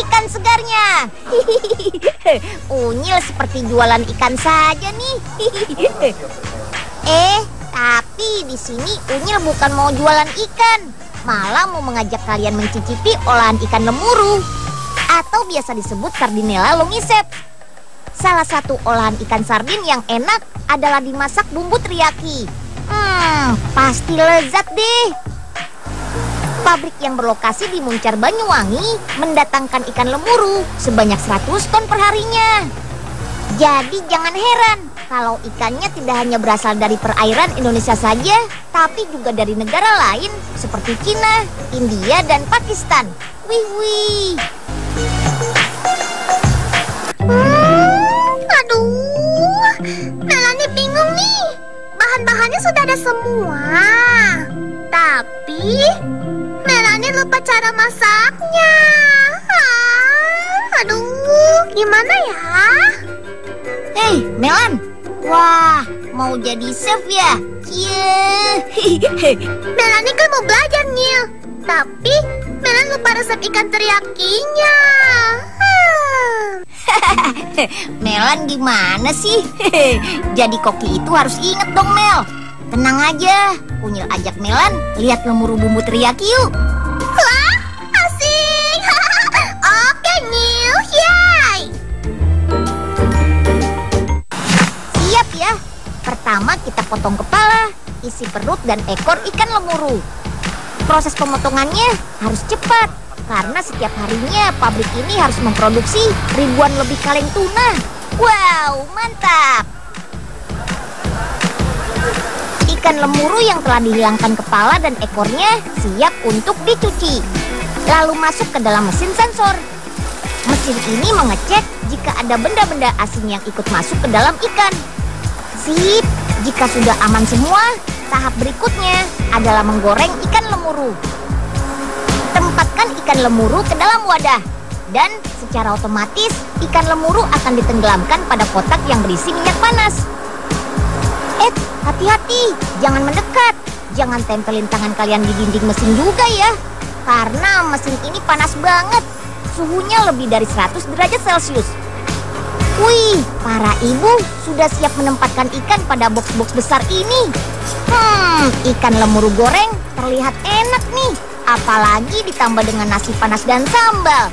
ikan segarnya. Unyil seperti jualan ikan saja nih. Tapi di sini Unyil bukan mau jualan ikan, malah mau mengajak kalian mencicipi olahan ikan lemuru atau biasa disebut sardinella longiceps. Salah satu olahan ikan sardin yang enak adalah dimasak bumbu teriyaki. Pasti lezat deh. Pabrik yang berlokasi di Muncar, Banyuwangi mendatangkan ikan lemuru sebanyak 100 ton perharinya. Jadi jangan heran kalau ikannya tidak hanya berasal dari perairan Indonesia saja, tapi juga dari negara lain seperti Cina, India, dan Pakistan. Wih. Aduh, Melanie bingung nih. Bahan-bahannya sudah ada semua, tapi Melanie lupa cara masaknya. Aduh, gimana ya? Melan, wah, mau jadi chef ya? Melanie kan mau belajar, Nyil. Tapi Melanie lupa resep ikan teriyakinya. Melan gimana sih? Jadi koki itu harus inget dong, Mel. Tenang aja, Unyil ajak Melan lihat lemuru bumbu teriyaki yuk. Wah, asik. Oke, Nyil. Yay! Siap ya. Pertama kita potong kepala, isi perut dan ekor ikan lemuru. Proses pemotongannya harus cepat, karena setiap harinya pabrik ini harus memproduksi ribuan lebih kaleng tuna. Wow, mantap! Ikan lemuru yang telah dihilangkan kepala dan ekornya siap untuk dicuci. Lalu masuk ke dalam mesin sensor. Mesin ini mengecek jika ada benda-benda asing yang ikut masuk ke dalam ikan. Sip, jika sudah aman semua, tahap berikutnya adalah menggoreng ikan lemuru. Tempatkan ikan lemuru ke dalam wadah, dan secara otomatis ikan lemuru akan ditenggelamkan pada kotak yang berisi minyak panas. Hati-hati, jangan mendekat. Jangan tempelin tangan kalian di dinding mesin juga ya, karena mesin ini panas banget. Suhunya lebih dari 100 derajat Celcius. Wih, para ibu sudah siap menempatkan ikan pada box-box besar ini. Ikan lemuru goreng terlihat enak nih, apalagi ditambah dengan nasi panas dan sambal.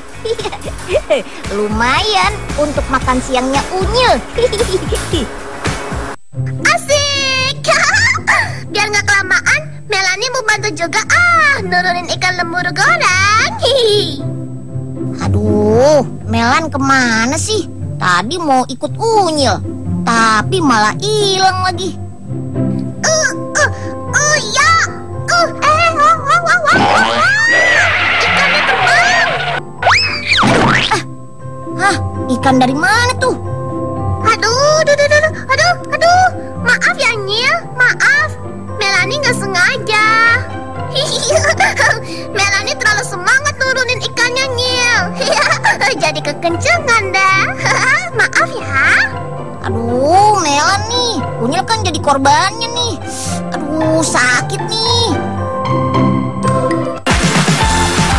Lumayan untuk makan siangnya Unyil. Asik. Biar nggak kelamaan, Melanie mau bantu juga nurunin ikan lemuru goreng. Aduh, Melan kemana sih? Tadi mau ikut Unyil, tapi malah hilang lagi. Ikannya terbang. Ikan dari mana tuh? Aduh. Maaf ya, Nyil. Maaf. Melanie nggak sengaja. Melanie terlalu semangat nurunin ikannya, Nyil. Jadi kekencengan dah. Maaf ya. Aduh, Melan nih. Unyil kan jadi korbannya nih. Aduh, sakit nih.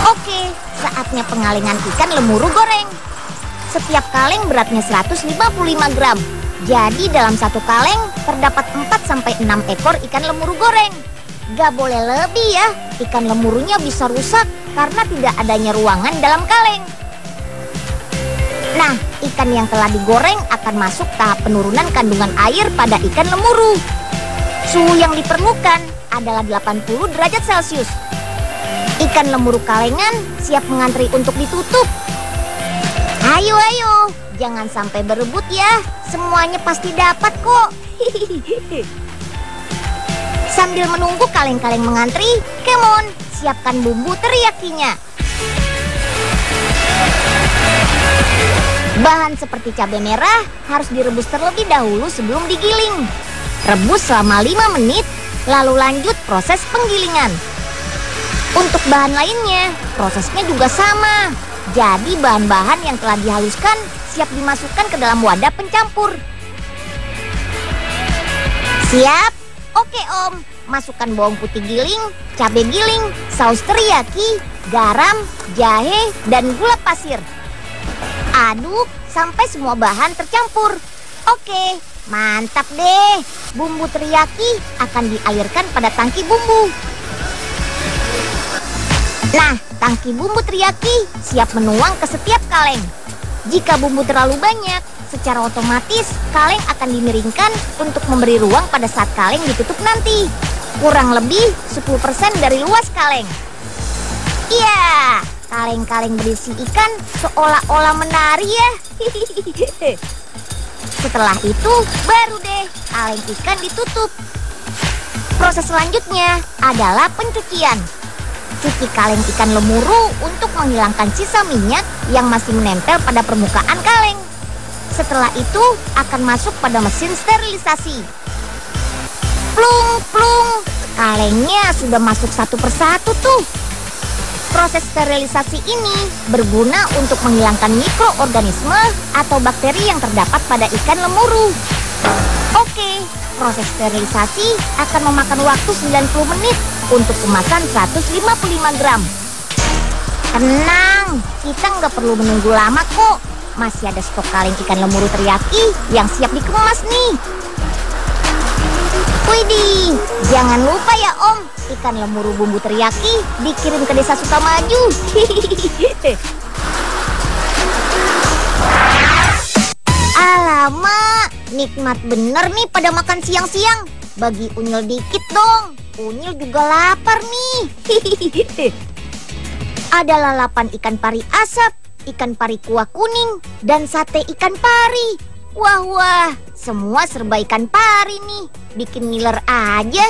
Oke, saatnya pengalengan ikan lemuru goreng. Setiap kaleng beratnya 155 gram. Jadi dalam satu kaleng terdapat 4-6 ekor ikan lemuru goreng. Gak boleh lebih ya, ikan lemurunya bisa rusak karena tidak adanya ruangan dalam kaleng. Nah, ikan yang telah digoreng akan masuk tahap penurunan kandungan air pada ikan lemuru. Suhu yang diperlukan adalah 80 derajat Celcius. Ikan lemuru kalengan siap mengantri untuk ditutup. Ayo, jangan sampai berebut ya. Semuanya pasti dapat kok. Sambil menunggu kaleng-kaleng mengantri, come on, siapkan bumbu teriyakinya. Bahan seperti cabai merah harus direbus terlebih dahulu sebelum digiling. Rebus selama 5 menit, lalu lanjut proses penggilingan. Untuk bahan lainnya, prosesnya juga sama. Jadi bahan-bahan yang telah dihaluskan siap dimasukkan ke dalam wadah pencampur. Siap? Oke Om, masukkan bawang putih giling, cabai giling, saus teriyaki, garam, jahe, dan gula pasir. Aduk sampai semua bahan tercampur. Oke, mantap deh. Bumbu teriyaki akan dialirkan pada tangki bumbu. Nah, tangki bumbu teriyaki siap menuang ke setiap kaleng. Jika bumbu terlalu banyak, secara otomatis kaleng akan dimiringkan untuk memberi ruang pada saat kaleng ditutup nanti. Kurang lebih 10% dari luas kaleng. Iya, kaleng-kaleng berisi ikan seolah-olah menari ya. Setelah itu, baru deh kaleng ikan ditutup. Proses selanjutnya adalah pencucian. Cuci kaleng ikan lemuru untuk menghilangkan sisa minyak yang masih menempel pada permukaan kaleng. Setelah itu akan masuk pada mesin sterilisasi. Plung, plung, kalengnya sudah masuk satu persatu tuh. Proses sterilisasi ini berguna untuk menghilangkan mikroorganisme atau bakteri yang terdapat pada ikan lemuru. Oke, proses sterilisasi akan memakan waktu 90 menit untuk kemasan 155 gram. Tenang, kita nggak perlu menunggu lama kok. Masih ada stok kaleng ikan lemuru teriyaki yang siap dikemas nih. Widih, jangan lupa ya Om, ikan lemuru bumbu teriyaki dikirim ke Desa Sukamaju. Alamak, nikmat bener nih pada makan siang-siang. Bagi Unyil dikit dong, Unyil juga lapar nih. Ada lalapan ikan pari asap, ikan pari kuah kuning, dan sate ikan pari. Wah, semua serba ikan pari nih. Bikin ngiler aja.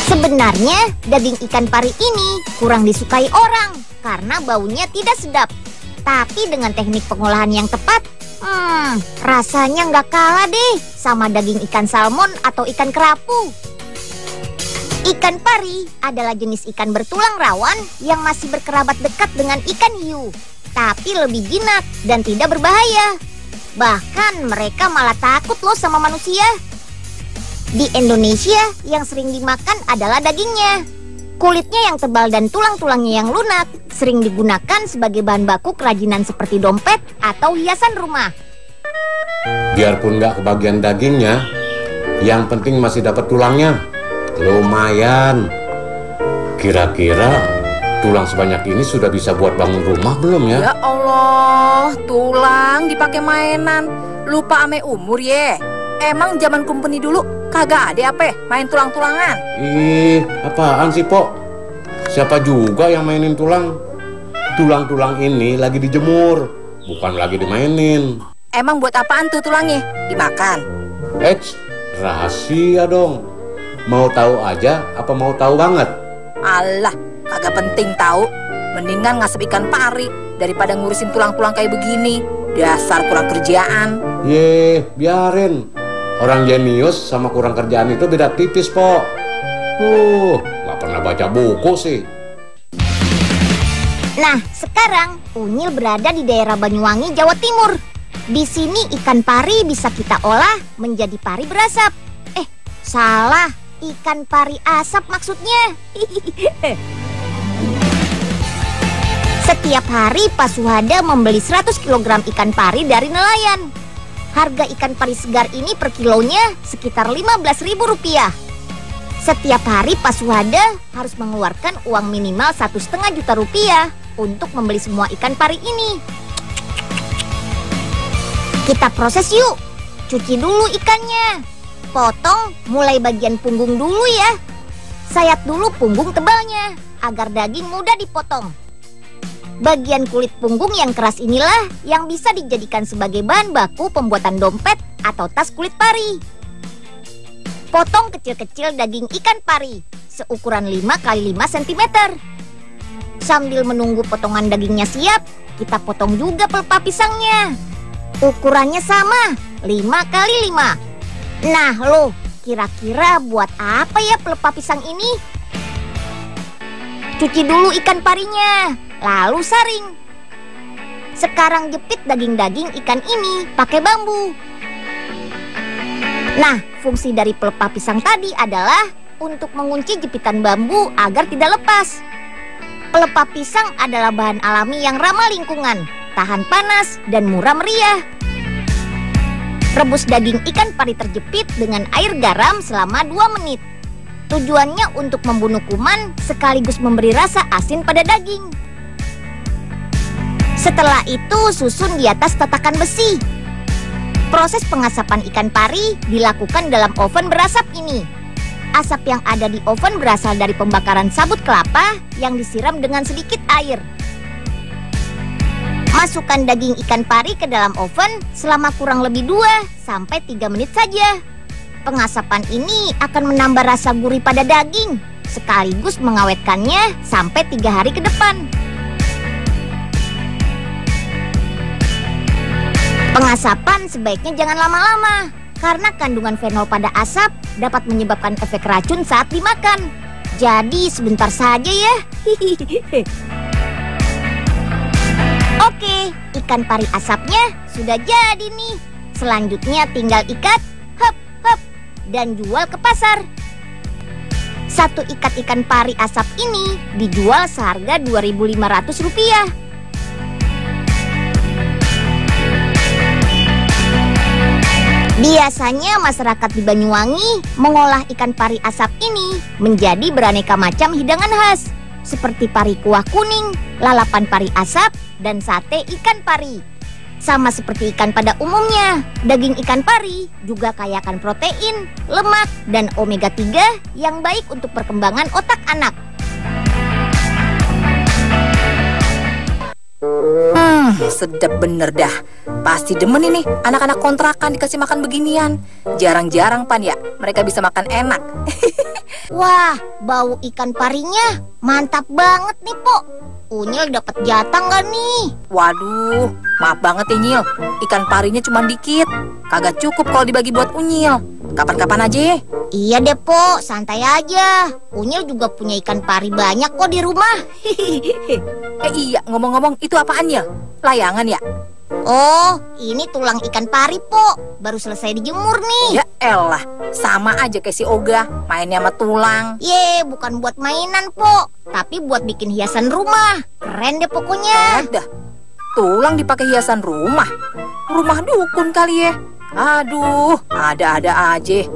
Sebenarnya daging ikan pari ini kurang disukai orang karena baunya tidak sedap. Tapi dengan teknik pengolahan yang tepat, rasanya nggak kalah deh sama daging ikan salmon atau ikan kerapu. Ikan pari adalah jenis ikan bertulang rawan yang masih berkerabat dekat dengan ikan hiu, tapi lebih jinak dan tidak berbahaya. Bahkan mereka malah takut loh sama manusia. Di Indonesia yang sering dimakan adalah dagingnya. Kulitnya yang tebal dan tulang-tulangnya yang lunak sering digunakan sebagai bahan baku kerajinan seperti dompet atau hiasan rumah. Biarpun nggak kebagian dagingnya, yang penting masih dapat tulangnya. Lumayan. Kira-kira tulang sebanyak ini sudah bisa buat bangun rumah belum ya? Ya Allah, tulang dipakai mainan. Lupa ame umur ye. Emang zaman kumpeni dulu kagak ada apa main tulang-tulangan? Ih, apaan sih, Pok? Siapa juga yang mainin tulang? Tulang-tulang ini lagi dijemur, bukan lagi dimainin. Emang buat apaan tuh tulangnya? Dimakan? Rahasia dong. Mau tahu aja apa mau tahu banget? Alah, kagak penting tahu. Mendingan ngasep ikan pari daripada ngurusin tulang-tulang kayak begini. Dasar kurang kerjaan. Biarin. Orang jenius sama kurang kerjaan itu beda tipis, Pok. Gak pernah baca buku sih. Nah, sekarang Unyil berada di daerah Banyuwangi, Jawa Timur. Di sini ikan pari bisa kita olah menjadi pari berasap. Salah, ikan pari asap maksudnya. Setiap hari Pak Suhada membeli 100 kg ikan pari dari nelayan. Harga ikan pari segar ini per kilonya sekitar Rp15.000. Setiap hari Pak Suhada harus mengeluarkan uang minimal 1,5 juta rupiah untuk membeli semua ikan pari ini. Kita proses yuk. Cuci dulu ikannya. Potong mulai bagian punggung dulu ya. Sayat dulu punggung tebalnya agar daging mudah dipotong. Bagian kulit punggung yang keras inilah yang bisa dijadikan sebagai bahan baku pembuatan dompet atau tas kulit pari. Potong kecil-kecil daging ikan pari seukuran 5 x 5 cm. Sambil menunggu potongan dagingnya siap, kita potong juga pelepah pisangnya. Ukurannya sama, 5 x 5. Nah loh, kira-kira buat apa ya pelepah pisang ini? Cuci dulu ikan parinya, lalu saring. Sekarang jepit daging-daging ikan ini pakai bambu. Nah, fungsi dari pelepah pisang tadi adalah untuk mengunci jepitan bambu agar tidak lepas. Pelepah pisang adalah bahan alami yang ramah lingkungan, tahan panas, dan murah meriah. Rebus daging ikan pari terjepit dengan air garam selama 2 menit. Tujuannya untuk membunuh kuman sekaligus memberi rasa asin pada daging. Setelah itu susun di atas tatakan besi. Proses pengasapan ikan pari dilakukan dalam oven berasap ini. Asap yang ada di oven berasal dari pembakaran sabut kelapa yang disiram dengan sedikit air. Masukkan daging ikan pari ke dalam oven selama kurang lebih 2-3 menit saja. Pengasapan ini akan menambah rasa gurih pada daging, sekaligus mengawetkannya sampai 3 hari ke depan. Pengasapan sebaiknya jangan lama-lama, karena kandungan fenol pada asap dapat menyebabkan efek racun saat dimakan. Jadi sebentar saja ya. Oke, ikan pari asapnya sudah jadi nih. Selanjutnya tinggal ikat, dan jual ke pasar. Satu ikat ikan pari asap ini dijual seharga Rp2.500. Biasanya masyarakat di Banyuwangi mengolah ikan pari asap ini menjadi beraneka macam hidangan khas, seperti pari kuah kuning, lalapan pari asap, dan sate ikan pari. Sama seperti ikan pada umumnya, daging ikan pari juga kaya akan protein, lemak, dan omega 3 yang baik untuk perkembangan otak anak. Sedap bener dah. Pasti demen ini anak-anak kontrakan dikasih makan beginian. Jarang-jarang Pan ya mereka bisa makan enak. Wah, bau ikan parinya mantap banget nih, Pok. Unyil dapat jatah nggak nih? Waduh, maaf banget ya Nyil, ikan parinya cuma dikit. Kagak cukup kalau dibagi buat Unyil. Kapan-kapan aja ya. Iya deh, Pok, santai aja. Unyil juga punya ikan pari banyak kok di rumah. Iya, ngomong-ngomong itu apaan ya? Layangan ya? Oh, ini tulang ikan pari, Pok. Baru selesai dijemur nih. Ya elah, sama aja kayak si Oga, mainnya sama tulang. Ye, bukan buat mainan, Pok, tapi buat bikin hiasan rumah. Keren deh pokoknya. Dah, tulang dipakai hiasan rumah. Rumah dukun kali ya. Aduh, ada-ada aja.